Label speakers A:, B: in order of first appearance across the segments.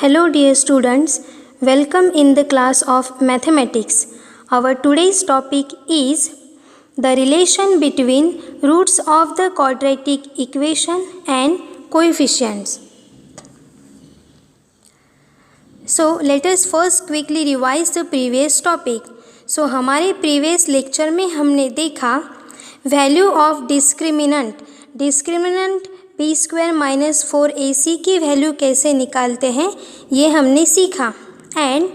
A: Hello dear students, welcome in the class of mathematics. Our today's topic is the relation between roots of the quadratic equation and coefficients. So let us first quickly revise the previous topic. So हमारे previous lecture में हमने देखा value of discriminant B square minus 4ac की value कैसे निकालते हैं ये हमने सीखा and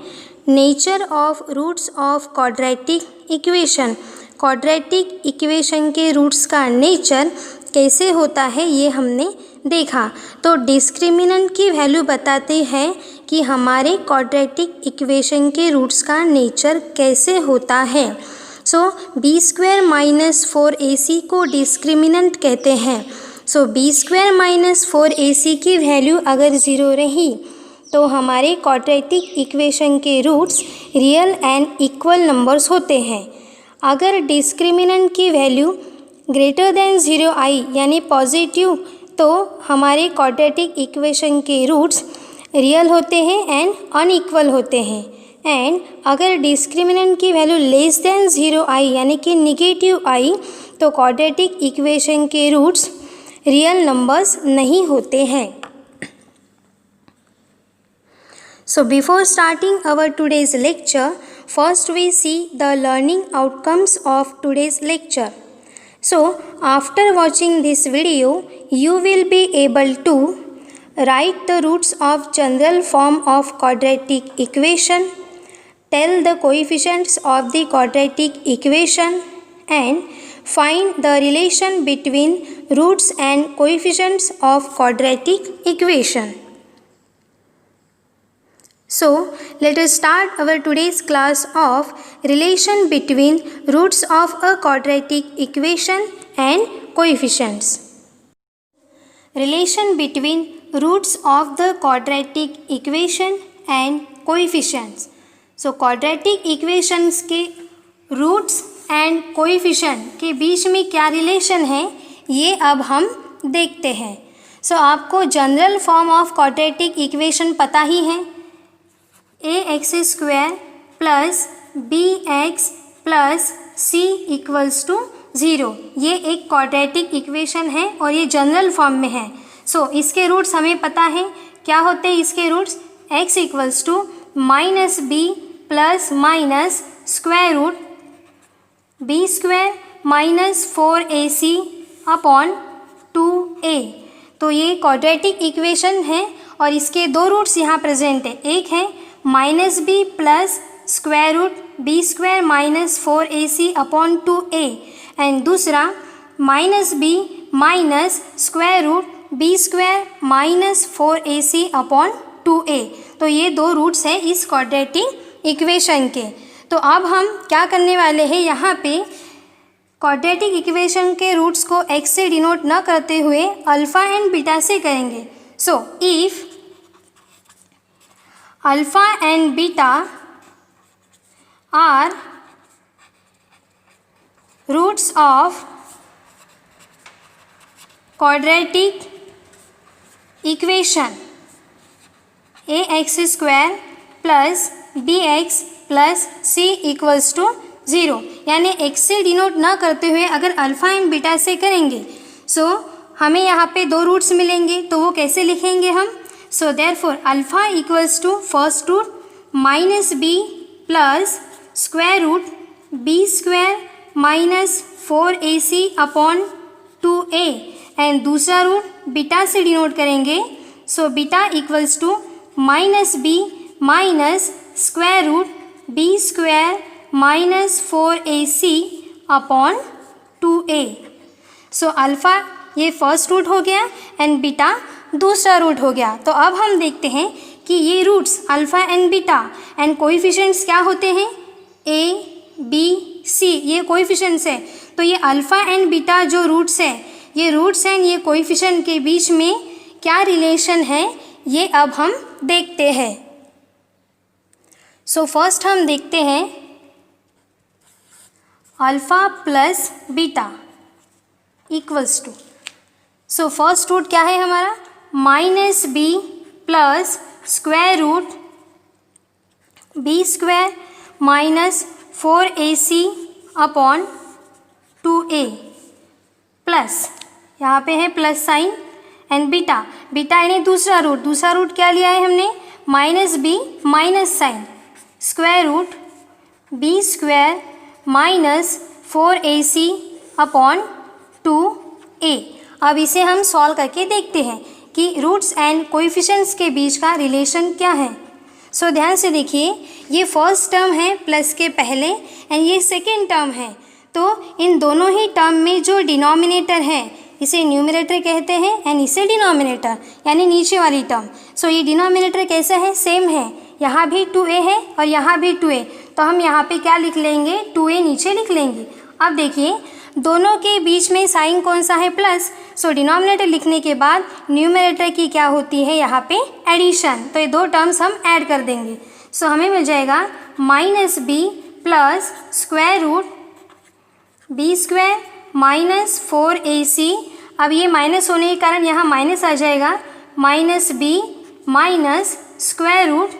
A: nature of roots of quadratic equation के रूट्स का नेचर कैसे होता है ये हमने देखा। तो डिस्क्रिमिनेंट की वैल्यू बताते हैं कि हमारे क्वाड्रेटिक इक्वेशन के रूट्स का नेचर कैसे होता है। सो बी स्क्वायर माइनस 4ac को डिस्क्रिमिनेंट कहते हैं। सो बी स्क्वायर माइनस 4ac की वैल्यू अगर ज़ीरो रही तो हमारे क्वाड्रेटिक इक्वेशन के roots real and equal numbers होते हैं। अगर डिस्क्रिमिनेंट की वैल्यू ग्रेटर देन 0i यानी पॉजिटिव तो हमारे क्वाड्रेटिक इक्वेशन के रूट्स रियल होते हैं एंड अनइक्वल होते हैं। एंड अगर डिस्क्रिमिनेंट की वैल्यू लेस देन 0i यानी कि निगेटिव i तो क्वाड्रेटिक इक्वेशन के रूट्स रियल नंबर्स नहीं होते हैं। So before starting our today's lecture, first we see the learning outcomes of today's lecture. So after watching this video, you will be able to write the roots of general form of quadratic equation, tell the coefficients of the quadratic equation and find the relation between roots and coefficients of quadratic equation. So let us start our today's class of relation between roots of a quadratic equation and coefficients. Relation between roots of the quadratic equation and coefficients. So quadratic equations के roots and coefficient के बीच में क्या relation है ये अब हम देखते हैं। सो आपको general form of quadratic equation पता ही है, ax² plus bx plus c equals to 0। ये एक क्वाड्रेटिक इक्वेशन है और ये जनरल फॉर्म में है। सो इसके रूट्स हमें पता है क्या होते हैं। इसके roots x equals to minus B plus minus square root B square minus 4ac upon 2a। तो ये क्वाड्रेटिक इक्वेशन है और इसके दो रूट्स यहाँ प्रेजेंट है। एक है minus B plus square root B square minus 4ac upon 2a and दूसरा minus B minus square root B square minus 4ac upon 2a। तो ये दो रूट्स है इस क्वाड्रेटिक इक्वेशन के। तो अब हम क्या करने वाले हैं, यहाँ पे क्वाड्रेटिक इक्वेशन के रूट्स को x से डिनोट न करते हुए अल्फ़ा एंड बीटा से करेंगे। So if alpha and beta are roots of quadratic equation ax² plus bx plus c equals to 0 यानी x से डिनोट ना करते हुए अगर अल्फ़ा एंड बीटा से करेंगे सो हमें यहाँ पे दो रूट्स मिलेंगे। तो वो कैसे लिखेंगे हम। So therefore alpha equals to first root minus B plus square root B square minus 4ac upon 2a and दूसरा रूट बीटा से डिनोट करेंगे। So beta equals to minus B minus square root B square minus 4ac upon 2a। So alpha ये first root हो गया and beta दूसरा root हो गया। तो अब हम देखते हैं कि ये roots alpha and beta and coefficients क्या होते हैं, a b c ये कोएफिशिएंट्स है। तो ये अल्फ़ा एंड बीटा जो रूट्स है ये रूट्स एंड ये कोएफिशिएंट के बीच में क्या रिलेशन है ये अब हम देखते हैं। सो फर्स्ट हम देखते हैं alpha plus beta equals to. So first root क्या है हमारा minus B plus square root B square minus 4ac upon 2a plus, यहाँ पे है plus sign and beta, beta यानी दूसरा रूट क्या लिया है हमने, minus B minus sign, square root B square minus 4ac upon 2a। अब इसे हम सॉल्व करके देखते हैं कि रूट्स एंड कोएफिशिएंट्स के बीच का रिलेशन क्या है। सो ध्यान से देखिए, ये फर्स्ट टर्म है प्लस के पहले एंड ये सेकेंड टर्म है, तो इन दोनों ही टर्म में जो डिनोमिनेटर है इसे न्यूमरेटर कहते हैं एंड इसे डिनोमिनेटर यानी नीचे वाली टर्म। सो ये डिनोमिनेटर कैसा है, सेम है, यहाँ भी 2a है और यहाँ भी 2a, तो हम यहाँ पे क्या लिख लेंगे, 2a नीचे लिख लेंगे। अब देखिए दोनों के बीच में साइन कौन सा है, प्लस, सो डिनोमिनेटर लिखने के बाद न्यूमरेटर की क्या होती है यहाँ पे, एडिशन, तो ये दो टर्म्स हम ऐड कर देंगे। सो हमें मिल जाएगा minus B plus square root B square minus 4ac, अब ये माइनस होने के कारण यहाँ माइनस आ जाएगा, minus B minus square root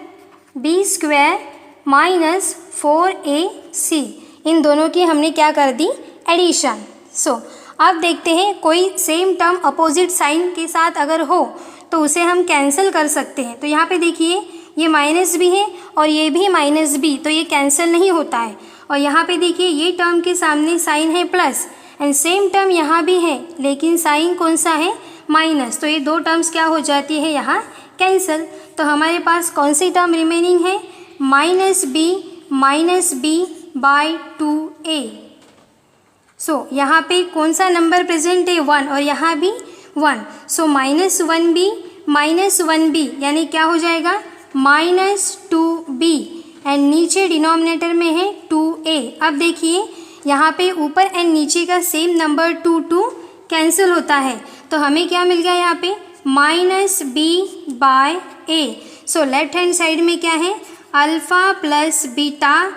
A: B square minus 4ac, इन दोनों की हमने क्या कर दी, एडिशन। सो अब देखते हैं कोई सेम टर्म अपोजिट साइन के साथ अगर हो तो उसे हम कैंसिल कर सकते हैं। तो यहाँ पे देखिए ये माइनस बी है और ये भी माइनस बी, तो ये कैंसिल नहीं होता है। और यहाँ पे देखिए ये टर्म के सामने साइन है प्लस एंड सेम टर्म यहाँ भी है लेकिन साइन कौन सा है, माइनस, तो ये दो टर्म्स क्या हो जाती है यहाँ, कैंसिल। तो हमारे पास कौन सी टर्म रिमेनिंग है, माइनस बी बाय 2a। सो यहाँ पे कौन सा नंबर प्रेजेंट है, 1, और यहाँ भी 1, सो माइनस 1b यानी क्या हो जाएगा, माइनस 2b एंड नीचे डिनोमिनेटर में है 2a। अब देखिए यहाँ पे ऊपर एंड नीचे का सेम नंबर 2 कैंसिल होता है, तो हमें क्या मिल गया यहाँ पे, minus b by a। So left hand side में क्या है, alpha plus beta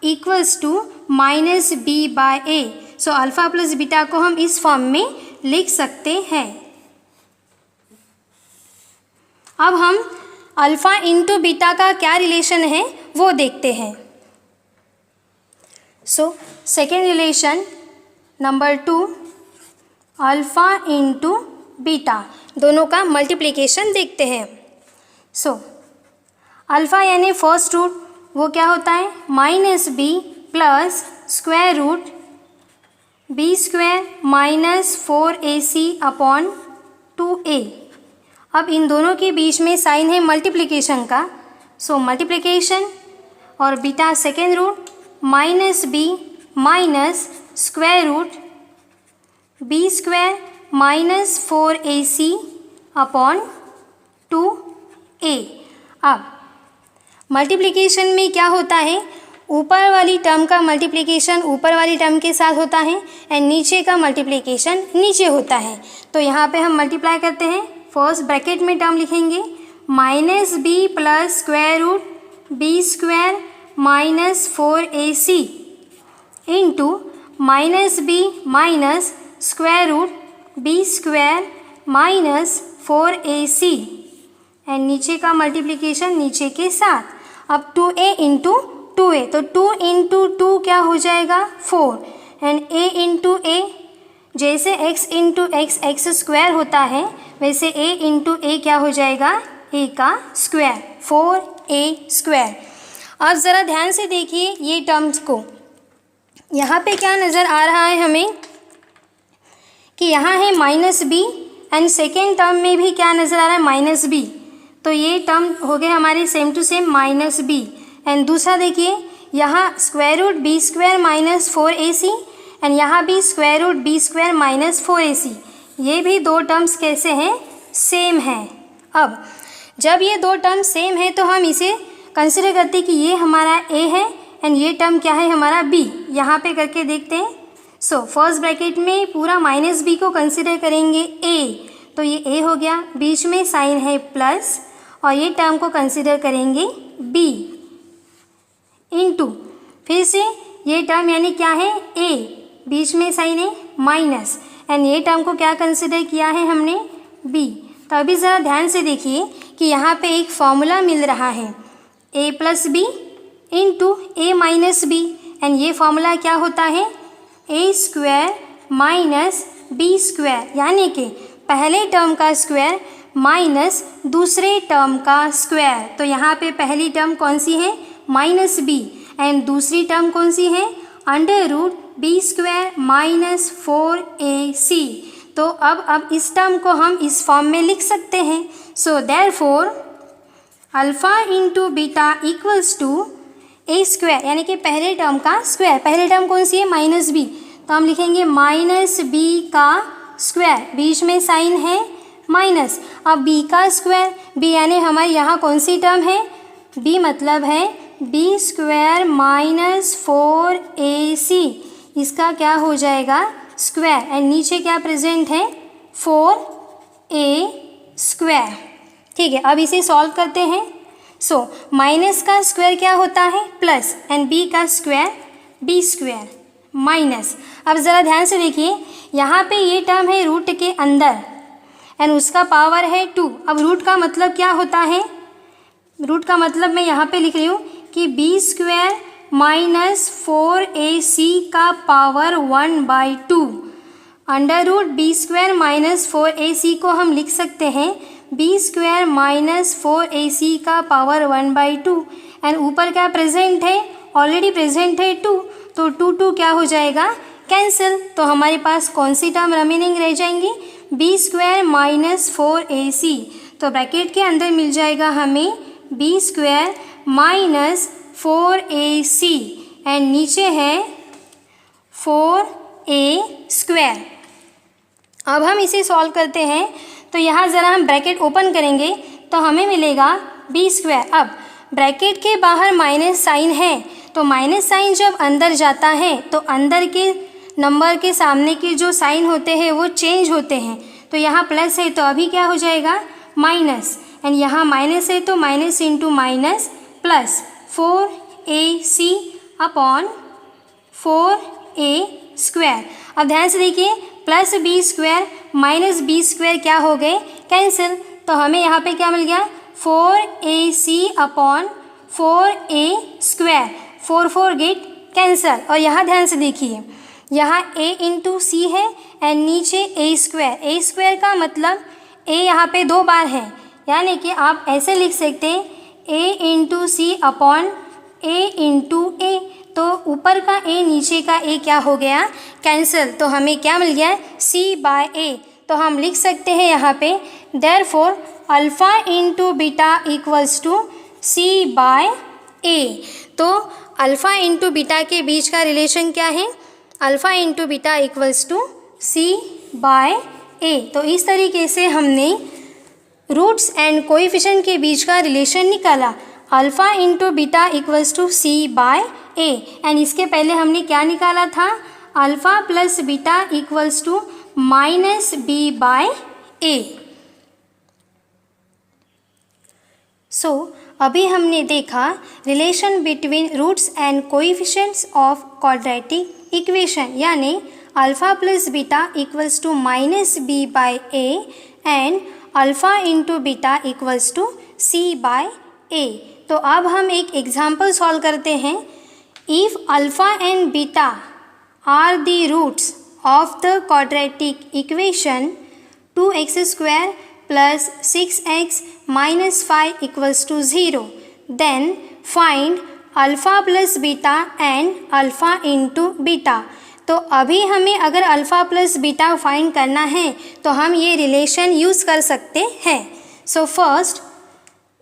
A: equals to minus b by a। So alpha plus beta को हम इस फॉर्म में लिख सकते हैं। अब हम अल्फ़ा इंटू बीटा का क्या रिलेशन है वो देखते हैं। So second relation number 2, alpha into beta, दोनों का मल्टीप्लिकेशन देखते हैं। सो अल्फ़ा यानी फर्स्ट रूट वो क्या होता है, minus B plus square root B square minus 4ac upon 2a। अब इन दोनों के बीच में साइन है मल्टीप्लिकेशन का, सो मल्टीप्लिकेशन और beta second root minus B minus square root B square minus 4ac upon 2a। अब मल्टीप्लिकेशन में क्या होता है, ऊपर वाली टर्म का मल्टीप्लिकेशन ऊपर वाली टर्म के साथ होता है एंड नीचे का मल्टीप्लिकेशन नीचे होता है। तो यहाँ पे हम मल्टीप्लाई करते हैं, फर्स्ट ब्रैकेट में टर्म लिखेंगे minus B plus square root B square minus 4ac into minus B minus square root B square minus 4ac and नीचे का मल्टीप्लिकेशन नीचे के साथ। अब 2a इंटू 2a, तो 2 इंटू 2 क्या हो जाएगा, 4 एंड a इंटू a, जैसे x इंटू x स्क्वायर होता है वैसे a इंटू a क्या हो जाएगा, a का स्क्वायर, 4a स्क्वायर। अब ज़रा ध्यान से देखिए ये टर्म्स को, यहाँ पे क्या नज़र आ रहा है हमें कि यहाँ है minus B and second term में भी क्या नज़र आ रहा है, माइनस बी, तो ये टर्म हो गए हमारे same to same minus B. And दूसरा देखिए यहाँ square root B square minus 4ac and यहाँ भी square root B square minus 4ac, ये भी दो टर्म्स कैसे हैं, सेम हैं। अब जब ये दो टर्म सेम है तो हम इसे कंसिडर करते हैं कि ये हमारा a है एंड ये टर्म क्या है हमारा b, यहाँ पे करके देखते हैं। सो फर्स्ट ब्रैकेट में पूरा माइनस b को कंसिडर करेंगे a, तो ये a हो गया, बीच में साइन है प्लस और ये टर्म को कंसिडर करेंगे b इंटू फिर से ये टर्म यानी क्या है a, बीच में साइन है माइनस एंड ये टर्म को क्या कंसिडर किया है हमने b। तो अभी ज़रा ध्यान से देखिए कि यहाँ पे एक फॉर्मूला मिल रहा है a plus B into A minus B, and ये फॉर्मूला क्या होता है a square minus B square, यानी कि पहले टर्म का स्क्वायर माइनस दूसरे टर्म का स्क्वायर। तो यहाँ पे पहली टर्म कौन सी है माइनस बी, एंड दूसरी टर्म कौन सी है under root B square minus 4ac। तो अब इस टर्म को हम इस फॉर्म में लिख सकते हैं। So therefore alpha into beta equals to A square, यानी कि पहले टर्म का स्क्वायर। पहले टर्म कौन सी है माइनस बी, तो हम लिखेंगे माइनस बी का स्क्वायर, बीच में साइन है माइनस। अब बी का स्क्वायर, बी यानी हमारी यहाँ कौन सी टर्म है बी, मतलब है बी स्क्वायर माइनस 4ac, इसका क्या हो जाएगा स्क्वायर, एंड नीचे क्या प्रेजेंट है 4a स्क्वायर। ठीक है, अब इसे सॉल्व करते हैं। सो माइनस का स्क्वायर क्या होता है प्लस, एंड बी का स्क्वायर बी स्क्वायर माइनस। अब ज़रा ध्यान से देखिए, यहाँ पे ये टर्म है रूट के अंदर एंड उसका पावर है 2। अब रूट का मतलब क्या होता है, रूट का मतलब मैं यहाँ पे लिख रही हूँ कि बी स्क्वायर माइनस 4ac का power 1/2 under root B square minus 4ac को हम लिख सकते हैं बी स्क्वायर माइनस 4ac का पावर 1/2, एंड ऊपर क्या प्रेजेंट है ऑलरेडी प्रेजेंट है 2, तो 2 क्या हो जाएगा कैंसिल। तो हमारे पास कौन सी टर्म रिमेनिंग रह जाएंगी बी स्क्वायर माइनस 4ac। तो ब्रैकेट के अंदर मिल जाएगा हमें B square minus 4ac and नीचे है 4a स्क्वायर। अब हम इसे सॉल्व करते हैं, तो यहाँ ज़रा हम ब्रैकेट ओपन करेंगे तो हमें मिलेगा बी स्क्वायर। अब ब्रैकेट के बाहर माइनस साइन है, तो माइनस साइन जब अंदर जाता है तो अंदर के नंबर के सामने के जो साइन होते हैं वो चेंज होते हैं। तो यहाँ प्लस है तो अभी क्या हो जाएगा माइनस, एंड यहाँ माइनस है तो minus into minus plus 4ac upon 4a square. अब ध्यान से देखिए, plus B square minus B square क्या हो गए कैंसिल, तो हमें यहाँ पे क्या मिल गया 4ac upon 4a square, 4 get cancel. और यहाँ ध्यान से देखिए, यहाँ a इंटू सी है एंड नीचे a स्क्वायर का मतलब a यहाँ पे 2 बार है, यानी कि आप ऐसे लिख सकते हैं a into C upon a into a। तो ऊपर का a नीचे का a क्या हो गया कैंसिल, तो हमें क्या मिल गया c/a। तो हम लिख सकते हैं यहाँ पे therefore alpha into beta equals to c/a। तो अल्फ़ा इंटू बीटा के बीच का रिलेशन क्या है alpha into beta equals to c/a। तो इस तरीके से हमने रूट्स एंड कोएफिशिएंट के बीच का रिलेशन निकाला, alpha into beta equals to c/a। And इसके पहले हमने क्या निकाला था alpha plus beta equals to minus b/a। So अभी हमने देखा relation between roots and coefficients of quadratic equation, यानी alpha plus beta equals to minus b/a and alpha into beta equals to c/a। तो अब हम एक एग्जाम्पल सॉल्व करते हैं। If alpha and beta are the roots of the quadratic equation 2x² plus 6x minus 5 equals to 0, then find alpha plus beta and alpha into beta. तो अभी हमें अगर अल्फ़ा प्लस बीटा फाइंड करना है तो हम ये रिलेशन यूज़ कर सकते हैं। So first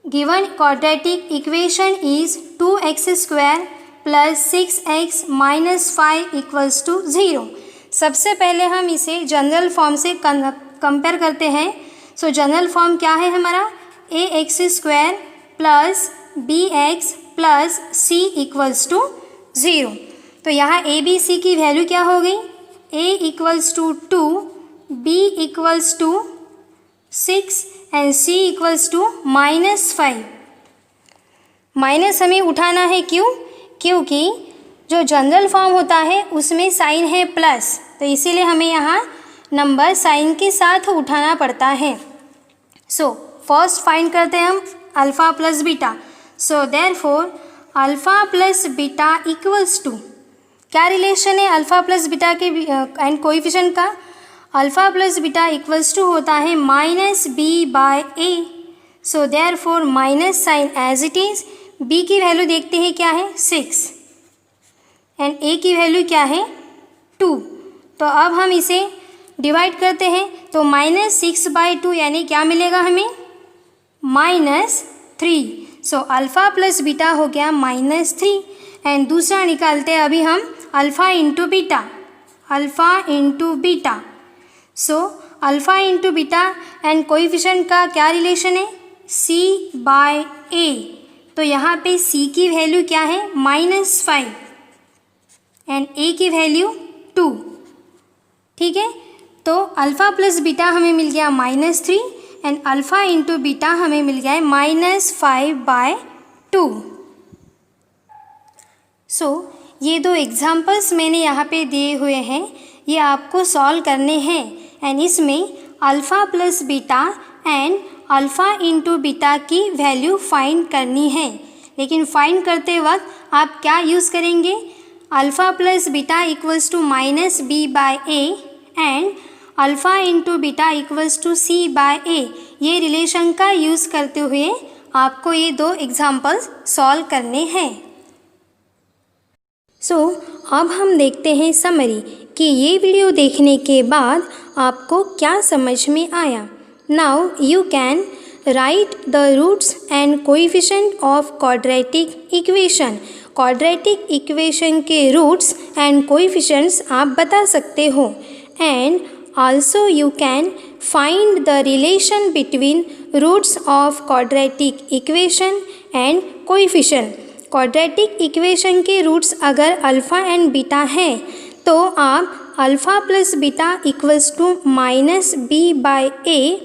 A: given quadratic equation is 2x² plus 6x minus 5 equals to 0। सबसे पहले हम इसे जनरल फॉर्म से कंपेयर करते हैं। सो जनरल फॉर्म क्या है हमारा ax² plus bx plus c equals to 0। तो यहाँ a b c की वैल्यू क्या हो गई a equals to 2, b equals to 6 and c equals to -5। Minus हमें उठाना है क्योंकि जो जनरल फॉर्म होता है उसमें साइन है प्लस, तो इसीलिए हमें यहाँ नंबर साइन के साथ उठाना पड़ता है। सो फर्स्ट फाइंड करते हैं हम alpha plus beta. So therefore alpha plus beta equals to, क्या रिलेशन है अल्फ़ा प्लस बीटा के एंड कोएफिशिएंट का? Alpha plus beta equals to होता है minus B by A. So therefore minus sign as it is, B की वैल्यू देखते हैं क्या है 6 एंड ए की वैल्यू क्या है 2। तो अब हम इसे डिवाइड करते हैं तो -6/2 यानी क्या मिलेगा हमें -3। सो अल्फ़ा प्लस बीटा हो गया -3 एंड दूसरा निकालते हैं अभी हम alpha into beta, alpha into beta. So alpha into beta and coefficient का क्या रिलेशन है c/a। तो यहाँ पे c की वैल्यू क्या है -5 एंड a की वैल्यू 2। ठीक है, तो अल्फ़ा प्लस बीटा हमें मिल गया -3 एंड अल्फ़ा इंटू बीटा हमें मिल गया है -5/2। सो ये दो एग्जाम्पल्स मैंने यहाँ पे दिए हुए हैं, ये आपको सॉल्व करने हैं एंड इसमें alpha plus beta and alpha into beta की वैल्यू फाइंड करनी है। लेकिन फाइंड करते वक्त आप क्या यूज़ करेंगे? Alpha plus beta equals to -b/a and alpha into beta equals to c/a, ये रिलेशन का यूज़ करते हुए आपको ये दो एग्जाम्पल्स सॉल्व करने हैं। सो अब हम देखते हैं समरी कि ये वीडियो देखने के बाद आपको क्या समझ में आया। Now you can write the roots and coefficient of quadratic equation. Quadratic equation के रूट्स एंड कोएफिशिएंट्स आप बता सकते हो and also you can find the relation between roots of quadratic equation and coefficient। Quadratic equation के roots अगर alpha and beta है तो आप alpha plus beta equals to -b/a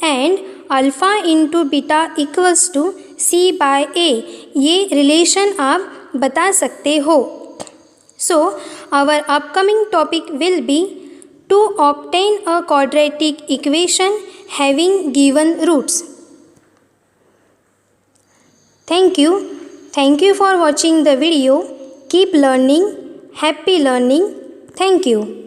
A: and alpha into beta equals to c/a, ये relation आप बता सकते हो। So our upcoming topic will be to obtain a quadratic equation having given roots. Thank you. Thank you for watching the video. Keep learning. Happy learning. Thank you.